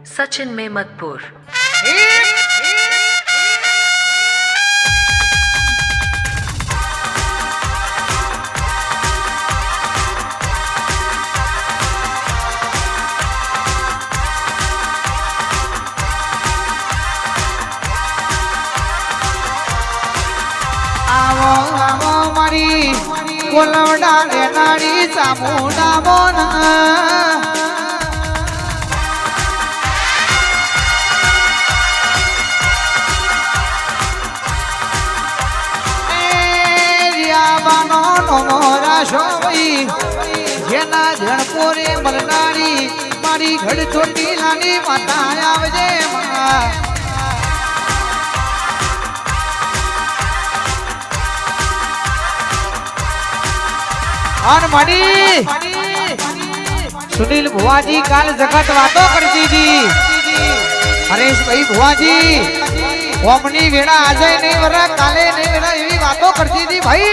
सचिन मेमतपुर। आवो आवो मारी कोलवडा लेनाड़ी चामुंडा मोना रियाबानो नोरा शोई जेना झणपोरे मलनाड़ी मारी घड़ छोटी नानी माता आवजे मां और मड़ी सुनील भुवाजी काल जगत वातो करती थी हरेश भाई भुवाजी ओमनी वेड़ा अजय नहीं वरा काले नहीं वेड़ा एवी वातो करती थी भाई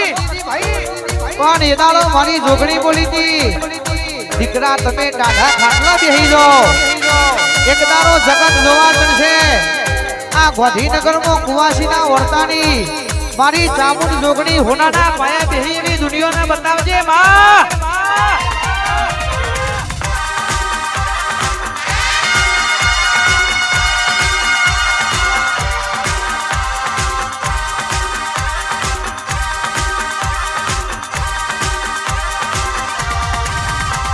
कौन ये दाड़ो मारी जोगणी बोली थी दीकरा तमे डाढ़ा खाटला बेही लो एक दाड़ो जगत जोवा जणसे आ गांधीनगर में कुवासीना वर्तानी मारी चामुंड जोगणी होनाना पाया बेही एवी दुनिया ने बतावजे मां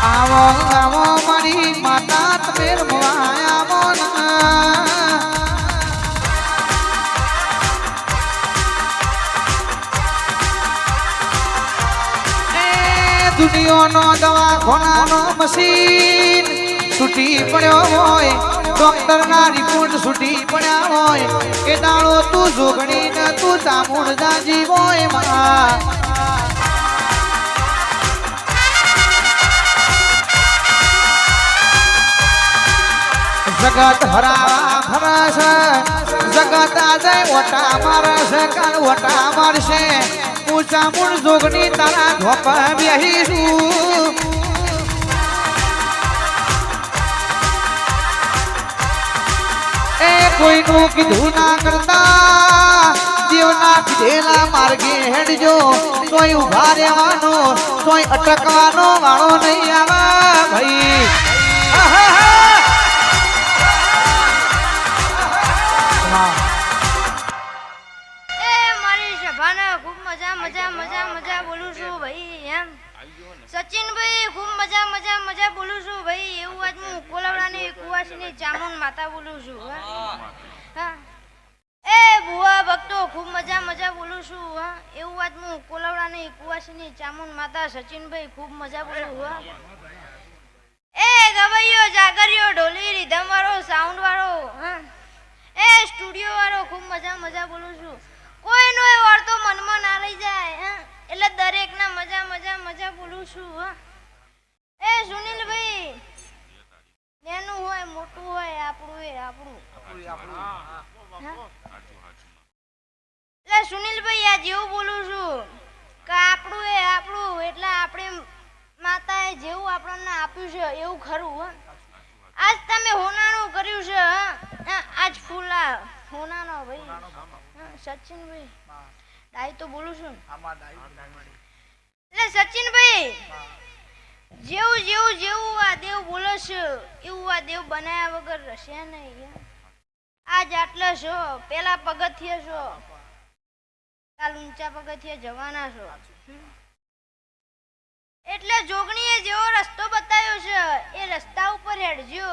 आवो आवो मारी माता तमेर मोया मोना दुनिया नो दवा खोना नो मशीन छुट्टी पड़ो होय डॉक्टर ना रिपोर्ट छुट्टी पड़ा होय के दाड़ो तू जोगणी न तू चामुंड जाजी होय मां जगत हरा भरस जगत आजय वटा मारस काल वटा मारसे ऊंचा मुंड जोगनी तारा धोप बेहीसु ए कोई नु कीधु ना करता जीवना पीधेला मार्गे हेडजो कोई उभा रेवानो कोई अटकवानो वाळो नहीं आवा भाई सचिन भाई खूब मजा मजा मजा बोलू छू भाई एवं आज मु कोलावडानी कुवासीनी चामुंड माता बोलू छू हां ए बुआ भक्तो खूब मजा मजा बोलू छू हां एवं आज मु कोलावडानी कुवासीनी चामुंड माता सचिन भाई खूब मजा बोलू हां ए गवैयो जागरियो ढोली रिधम वाળો साउंड वाળો हां ए स्टूडियो वाળો खूब मजा मजा बोलू छू કોઈ નો એ વાર્તો મનમાં ના રહી જાય હાं એટલે દરેક ના મજા મજા મજા બોલું છું હા એ સુનિલ ભાઈ નેનું હોય મોટું હોય આપણું એ આપણું એટલે સુનિલ ભાઈ આ જેવું બોલું છું કે આપણું એ આપણું એટલે આપણે માતાએ જેવું આપણને આપ્યું છે એવું ખરું હા આજ તમે હોનાનું કર્યું છે હા આજ ફૂલા હોનાનો ભાઈ સચિન ભાઈ દાઈ તો બોલું છું એટલે સચિન ભાઈ જેવું જેવું જેવું આ દેવ બોલે છે એવું આ દેવ બનાયા વગર રહેશે નહીં આજ આટલા છો પેલા પગથિયે છો કાલ ઊંચા પગથિયે જવાના છો એટલે જોગણીએ જેવો રસ્તો બતાવ્યો છે એ રસ્તા ઉપર હેડજો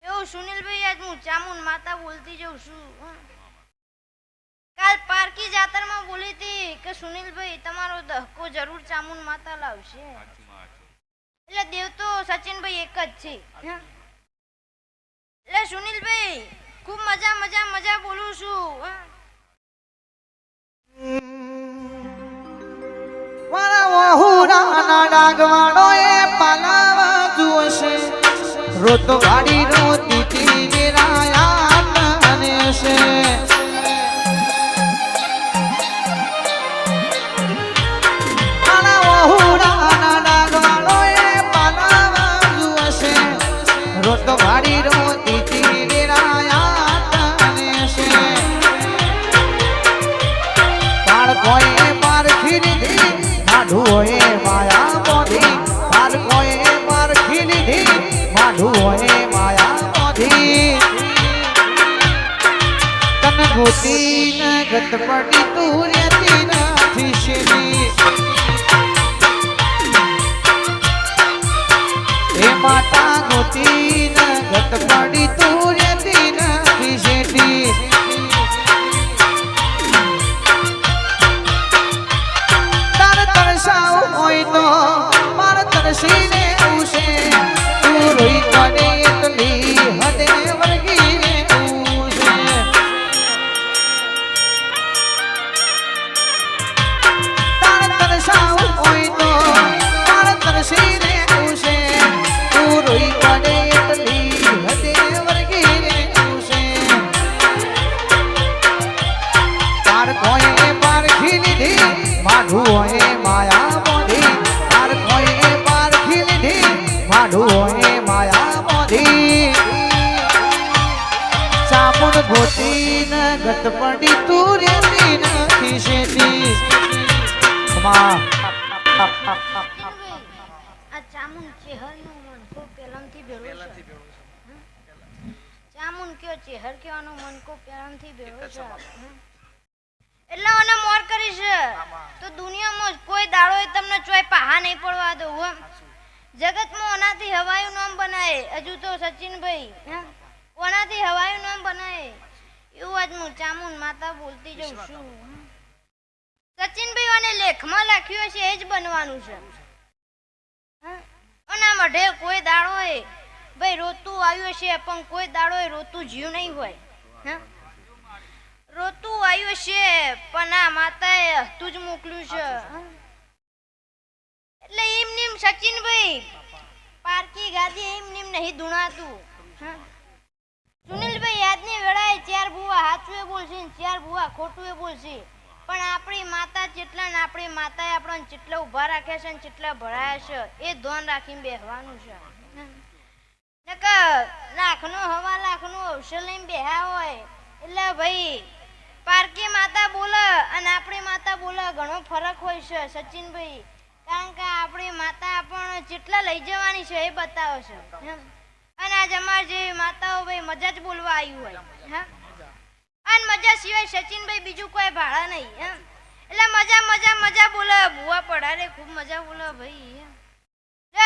એવું સુનિલભાઈ આજ હું ચામુંડ માતા બોલતી જઉં છું કાલ પારકી જાતર માં બોલી હતી કે સુનિલ ભાઈ તમારો દહકો જરૂર ચામુંડ માતા લાવશે એટલે દેવ તો સચિન ભાઈ એક જ છે એટલે સુનિલ ભાઈ ખૂબ મજા મજા મજા બોલું છું વાળા વહુરા ના ડાગવાડો એ પાલાવા જોશે રોતો ગાડી રોતી તી મેરા આને છે રોજ તો વાડી રોતી તી વેરાયા તને છે બાળકોએ પારખી લીધી માઢુઓએ માયા મોધી બાળકોએ પારખી લીધી માઢુઓએ માયા મોધી તન ગોતી ન ગત પડી તું રેતી નથી શેરી એ માતા ગોતી ન ગત પડી તું રેતી નથી શેરી તાર તરસાવ હોય તો માર તરસીને ઉશે તું રોઈ પડે એટલી હદે વર્ગીને ઉશે તાર તરસાવ હોય તો માર તરસીને ઉશે તું રોઈ પડે એટલી હદે વર્ગીને ઉશે તાર કોઈએ પારખી લીધી માઢુઓએ માયા મોધી તાર કોઈએ પારખી લીધી માઢુઓએ માયા મોધી ચામુંડ ગોતી ન ગત પડી તું રેતી નથી શેતી આ ચામુંડ ચેહરનું મનકો પેલામથી ભેળો છે ચામુંડ કયો ચેહર કહેવાનો મનકો પેલામથી ભેળો છે એટલે મને મોર કરીશ તો દુનિયામાં કોઈ દાડો તમને ચોય પાહા નહીં પડવા દો જગતમાં ઓનાથી હવાયું નામ બનાય હજુ તો સચિનભાઈ ઓનાથી હવાયું નામ બનાય એવું આજ હું ચામુંડ માતા બોલતી જઉં છું સચિનભાઈ અને લેખમાં લખ્યું હશે એ જ બનવાનું છે અને મઢે કોઈ દાડો હોય ભાઈ રોતું આવ્યું હશે પણ કોઈ દાડો હોય રોતું જીવ નહીં હોય રોતું આવ્યું છે પણ આ માતાએ તું જ મોકલ્યું છે એટલે એમ નીમ સચિનભાઈ પારકી ગાદી એમ નીમ નહીં ધૂણાતું સુનિલભાઈ યાદની વેળાએ ચાર ભુવા હાચુએ બોલશે ને ચાર ભુવા ખોટુએ બોલશે પણ આપણી માતા જેટલા ને આપણી માતાએ આપણને જેટલા ઊભા રાખ્યા છે ને જેટલા ભરાયા છે એ ધ્યાન રાખીને બેહવાનું છે લાખનો હવા લાખનો અવસર લઈને બેહ્યા હોય એટલે ભાઈ પારકી માતા બોલે અને આપણી માતા બોલે ઘણો ફરક હોય છે સચિનભાઈ કારણ કે આપણી માતા આપણને જેટલા લઈ જવાની છે એ બતાવે છે અને આજ અમાર જેવી માતાઓ ભાઈ મજા જ બોલવા આવ્યું હોય અને મજા સિવાય સચિનભાઈ બીજું કોઈ ભાડા નહીં એટલે મજા મજા મજા બોલે ભુવા પડારે ખૂબ મજા બોલે ભાઈ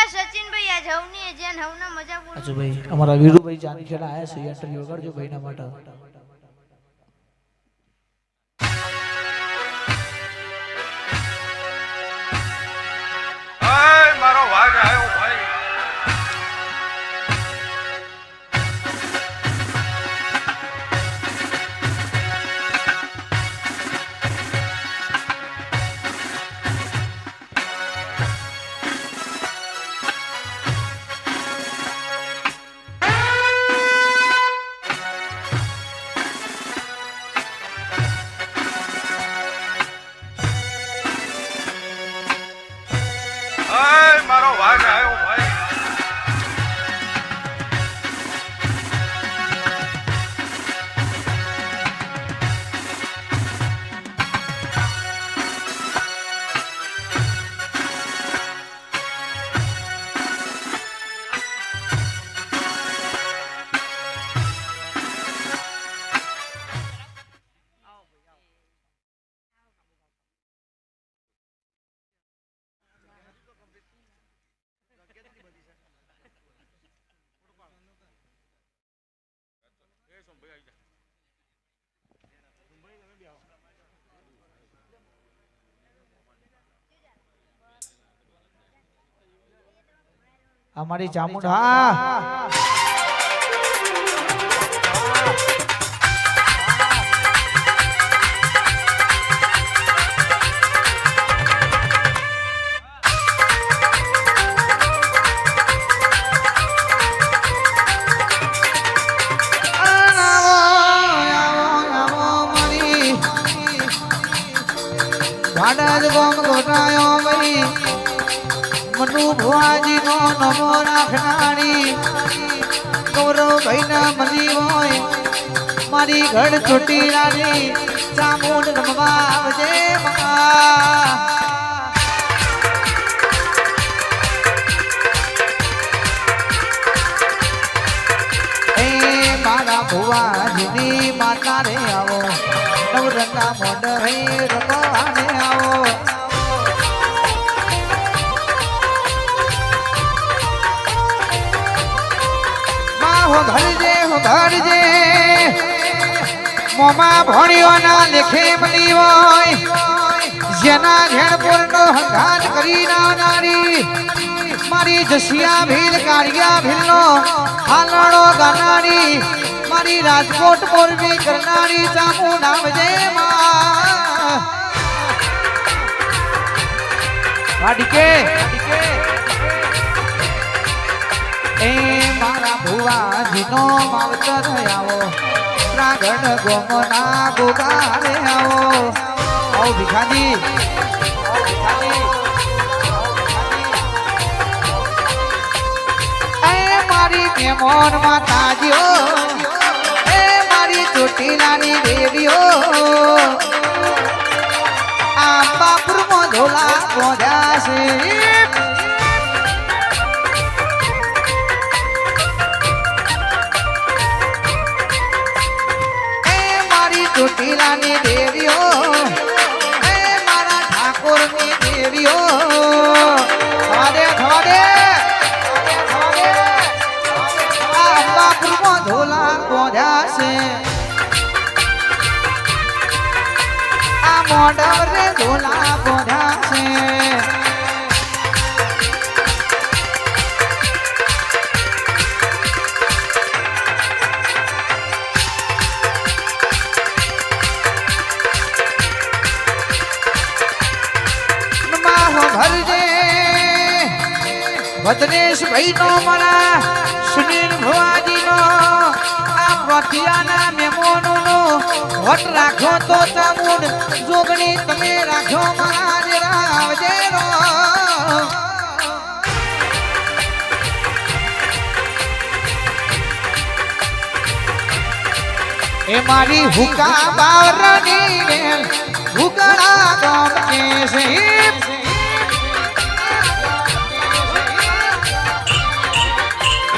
સચિનભાઈ આજ હવની જેન હવના મજા બોલે ભાઈ અમારા વીરુભાઈ જાની ખેડા આયા છે ઇન્ટરવ્યુ કરજો ભાઈના માટે મારો વાઘ આવ્યો ભાઈ મારો વાઘ આવ્યો ભાઈ અમારી ચામુંડ હા વાડજ ગોમ ગોટાયો ભાઈ મનુ ભુવાજી નો નમો રાખનારી ગૌરવ ભાઈ ના મળી હોય મારી ઘડ છોટી રાની ચામુંડ રમવા આવજે માં મારા ભુવાજીની માતા રે આવો નવરંગા મોઢ હે રમવાને આવો હો ભરજે મોમાં ભણ્યો ના લેખે મળી હોય જેના ઘેણપુર નો હંગાત કરી નારી મારી જસિયા ભીલ કાળિયા ભીલ નો હાલણો ગાનારી મારી રાજકોટ મોરબી કરનારી ચામુ નામજે માં વાડીકે એ મારા ભુવાજીનો માવતર આવો પ્રાગણ ગોમના ગોગારે આવો આવો ભિખાજી એ મારી મેમોન માતાજીઓ એ મારી ચોટીલાની દેવીઓ આંબાપુરમાં ધોલા પહોંચ્યા છે ચોટીલાની દેવીઓ એ મારા ઠાકોરની દેવીઓ થવા દે અંબાપુરમાં ધોલા પહોંચ્યા છે આ મોઢવ રે ધોલા પહોંચ્યા છે ભદ્રેશ ભાઈ નો મારા સુનિલ ભુવાજી નો આ પ્રતિયાના મેમોનો નો વટ રાખો તો ચામુંડ જોગણી તમે રાખો મારા જરા આવજે રો એ મારી હુકા બાવરની વેલ હુકડા ગામ કે છે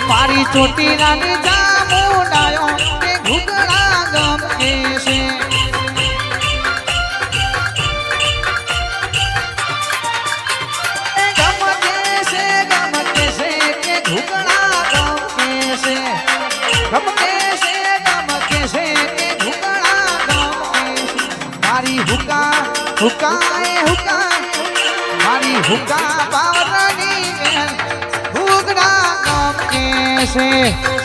મારી ચોટીલાની ચામુંડાયો તે ઘુગડા ગમે છે ગમકે છે કે ઘુગડા ગમે છે ગમકે છે કે ઘુગડા ગમે છે મારી હુકા મારી હુકા બાવરની ઘુગડા ગમે છે